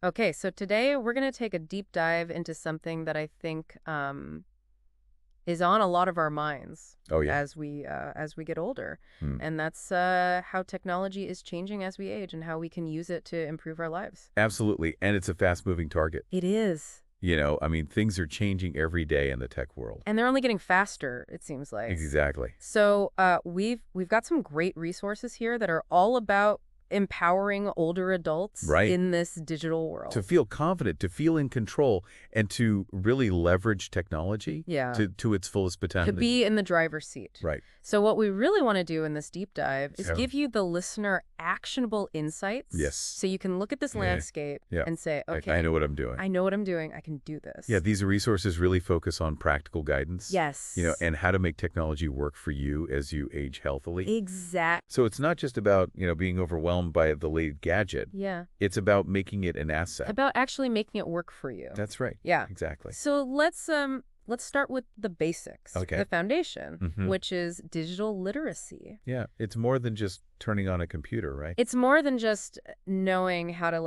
Okay, so today we're going to take a deep dive into something that I think is on a lot of our minds Oh, yeah. as we get older, Hmm. and that's how technology is changing as we age and how we can use it to improve our lives. Absolutely. And it's a fast-moving target. It is, I mean, things are changing every day in the tech world. and they're only getting faster, it seems like. Exactly. So we've got some great resources here that are all about empowering older adults Right. in this digital To world. feel confident, to feel in control, and to really leverage technology Yeah. to its fullest To potential. be in the driver's seat. Right. So what we really want to do in this deep dive is Yeah. give you the listener actionable insights. Yes. So you can look at this landscape Yeah. and say, okay, I know what I'm doing. I know what I'm doing. I can do this. Yeah, these resources really focus on practical guidance. Yes. And how to make technology work for you as you age healthily. Exactly. So it's not just about, being overwhelmed by the latest gadget. Yeah. It's about making it an asset. About actually making it work for you. That's right. Yeah. Exactly. So let's start with the basics. Okay. The foundation, Mhm. which is digital literacy. Yeah, it's more than just turning on a computer, right? It's more than just knowing how to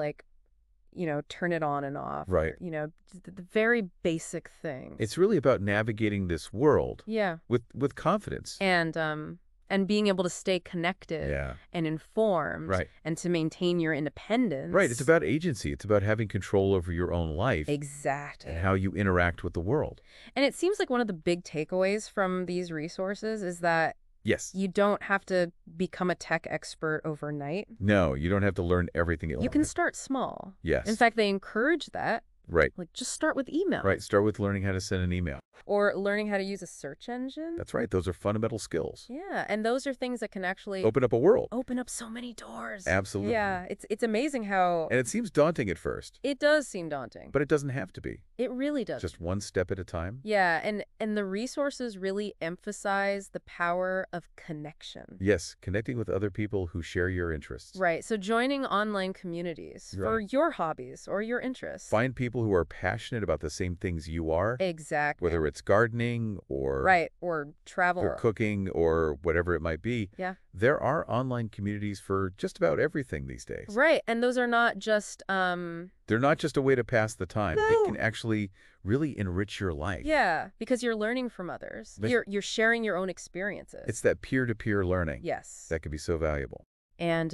turn it on and off. Right. The very basic things. It's really about navigating this world Yeah. with confidence. And being able to stay connected Yeah. and informed Right. and to maintain your independence. Right. It's about agency. It's about having control over your own life Exactly. and how you interact with the world. And it seems like one of the big takeaways from these resources is that Yes. you don't have to become a tech expert overnight. No, you don't have to learn everything at You can once. start small. Yes. In fact, they encourage that. Right. Like, just start with email. Right. Start with learning how to send an email. Or learning how to use a search engine. That's right. Those are fundamental skills. Yeah, and those are things that can actually Open up a world. open up so many doors. Absolutely. Yeah, it's amazing how And it seems daunting at first, it does seem daunting. but it doesn't have to be. It really does. Just one step at a time. Yeah, and the resources really emphasize the power of connection. Yes, connecting with other people who share your interests. Right, so joining online communities for Right. your hobbies or your interests. Find people who are passionate about the same things you are, Exactly. whether it's gardening or Right, or travel. or cooking or whatever it might be. Yeah. There are online communities for just about everything these days. Right, and those are not just They're not just a way to pass the time. No. They can actually really enrich your life. yeah, because you're learning from others. But- You're sharing your own experiences. It's that peer-to-peer learning yes. that can be so valuable. And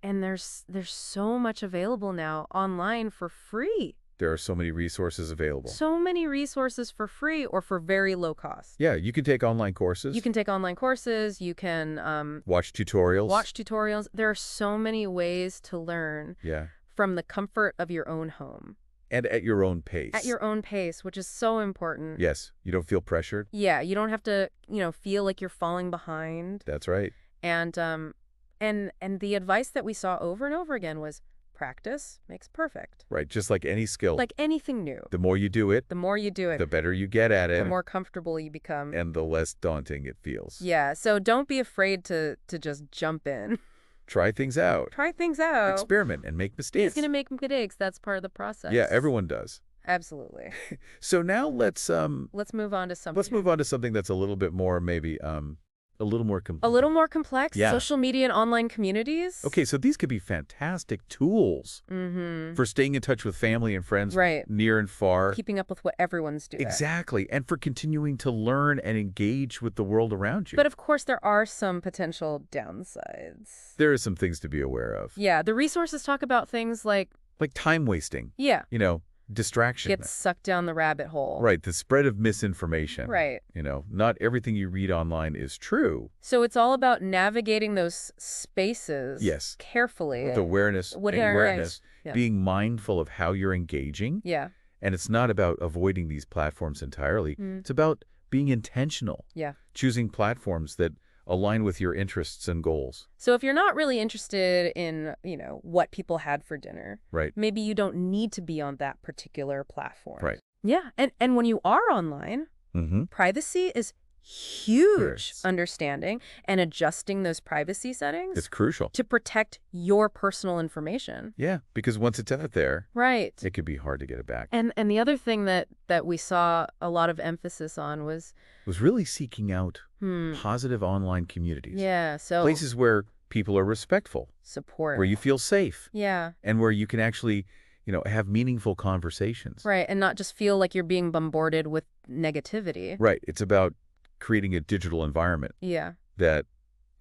there's so much available now online for free. There are so many resources available. So many resources for free or for very low cost. Yeah, you can take online courses. You can take online courses. You can watch tutorials. watch tutorials. There are so many ways to learn Yeah. from the comfort of your own home. And at your own pace. At your own pace, which is so important. Yes, you don't feel pressured. Yeah, you don't have to, feel like you're falling behind. That's right. And the advice that we saw over and over again was practice makes perfect. Right, just like any skill. Like anything new. The more you do it, The more you do it, the better you get at it, the more comfortable you become. and the less daunting it feels. Yeah, so don't be afraid to just jump in. Try things out. Try things out. Experiment and make mistakes. He's going to make mistakes. That's part of the process. Yeah, everyone does. Absolutely. So now let's Let's move on to something. move on to something that's a little bit more maybe a little more A little more complex. Yeah. Social media and online communities. Okay, so these could be fantastic tools Mm-hmm. for staying in touch with family and friends Right. near and far. Keeping up with what everyone's doing. Exactly, and for continuing to learn and engage with the world around you. But of course, there are some potential downsides. There are some things to be aware of. Yeah, the resources talk about things like, Like time wasting, yeah, distraction. get sucked down the rabbit hole. Right, the spread of misinformation. Right. Not everything you read online is true. So it's all about navigating those spaces Yes. carefully. With awareness, With awareness, yeah. being mindful of how you're engaging. Yeah, And it's not about avoiding these platforms entirely. Mm. It's about being intentional, yeah. choosing platforms that align with your interests and goals. So if you're not really interested in, what people had for dinner, Right. maybe you don't need to be on that particular platform. Right. Yeah, and when you are online, Mm-hmm. privacy is huge. Yes. Understanding and adjusting those privacy settings It's crucial. to protect your personal information. Yeah, because once it's out there, Right. it could be hard to get it back. And the other thing that we saw a lot of emphasis on was, Was really seeking out positive online communities. yeah, so Places where people are respectful, support. where you feel safe, Yeah. and where you can actually have meaningful conversations. Right, and not just feel like you're being bombarded with negativity. Right. It's about creating a digital environment Yeah. that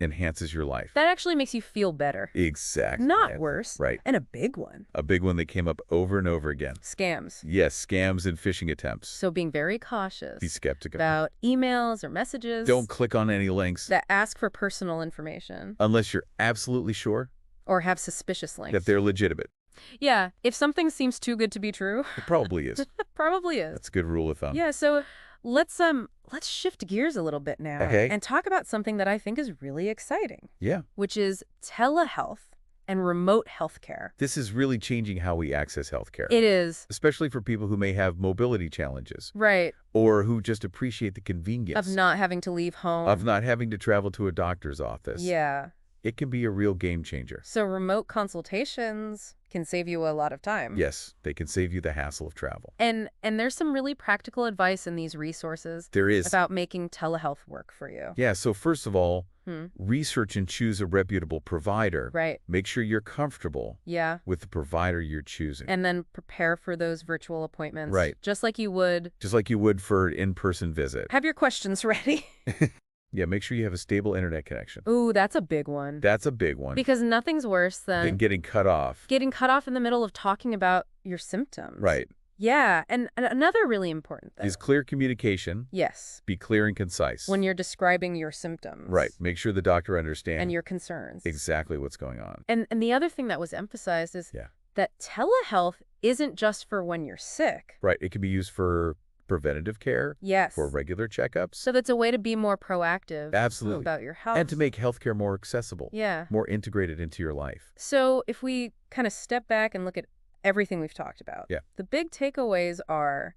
enhances your life. That actually makes you feel better. Exactly. Not worse. Right. And a big one. A big one that came up over and over again. Scams. Yes, scams and phishing attempts. So being very cautious Be skeptical. about emails or messages Don't click on any links that ask for personal information unless you're absolutely sure or have suspicious links. that they're legitimate. Yeah, if something seems too good to be true, It probably is. probably is. That's a good rule of thumb. Yeah, so let's shift gears a little bit now Okay. and talk about something that I think is really exciting, Yeah. which is telehealth and remote healthcare. This is really changing how we access healthcare, It is. especially for people who may have mobility challenges Right. or who just appreciate the convenience Of not having to leave home. of not having to travel to a doctor's office. Yeah. It can be a real game changer. So remote consultations can save you a lot of time. Yes, they can save you the hassle of travel. And there's some really practical advice in these resources There is. about making telehealth work for you. Yeah, so first of all, Hmm. research and choose a reputable provider. Right. Make sure you're comfortable Yeah. with the provider you're choosing. And then prepare for those virtual appointments. Right. Just like you would. Just like you would for an in-person visit. Have your questions ready. Yeah, make sure you have a stable internet connection. Ooh, that's a big one. That's a big one. Because nothing's worse Than than getting cut off. getting cut off in the middle of talking about your symptoms. Right. Yeah, and another really important thing. Is clear communication. Yes. Be clear and concise. When you're describing your symptoms. Right. Make sure the doctor understands And your concerns. exactly what's going on. And the other thing that was emphasized is Yeah. that telehealth isn't just for when you're sick. Right. It can be used for preventative care, Yes. for regular checkups, So that's a way to be more proactive. Absolutely. About your health. and to make healthcare more accessible, Yeah. more integrated into your life. So if we kind of step back and look at everything we've talked about. Yeah. The big takeaways are,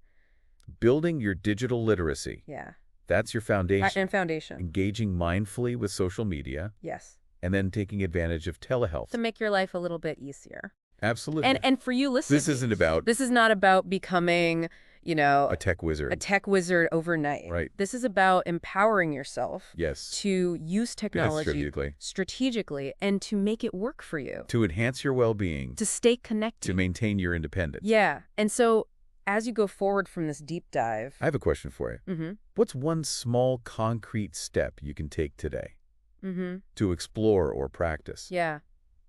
Building your digital literacy. yeah. That's your foundation. And foundation. Engaging mindfully with social media, Yes. and then taking advantage of telehealth. To make your life a little bit easier. Absolutely. And for you listening. this isn't about This is not about becoming, a tech wizard. a tech wizard overnight. Right. This is about empowering yourself Yes. to use technology strategically and to make it work for you. To enhance your well-being, To stay connected. to maintain your independence. Yeah. And so as you go forward from this deep dive. I have a question for you. Mm-hmm. What's one small, concrete step you can take today Mm-hmm. to explore or practice? Yeah.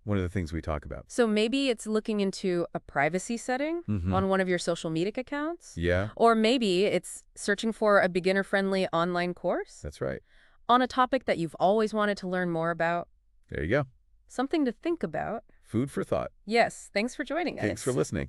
One of the things we talk about. So maybe it's looking into a privacy setting Mhm. on one of your social media accounts. Yeah, Or maybe it's searching for a beginner-friendly online course that's right. on a topic that you've always wanted to learn more about. There you go. Something to think about. Food for thought. Yes, thanks for joining us. Thanks for listening.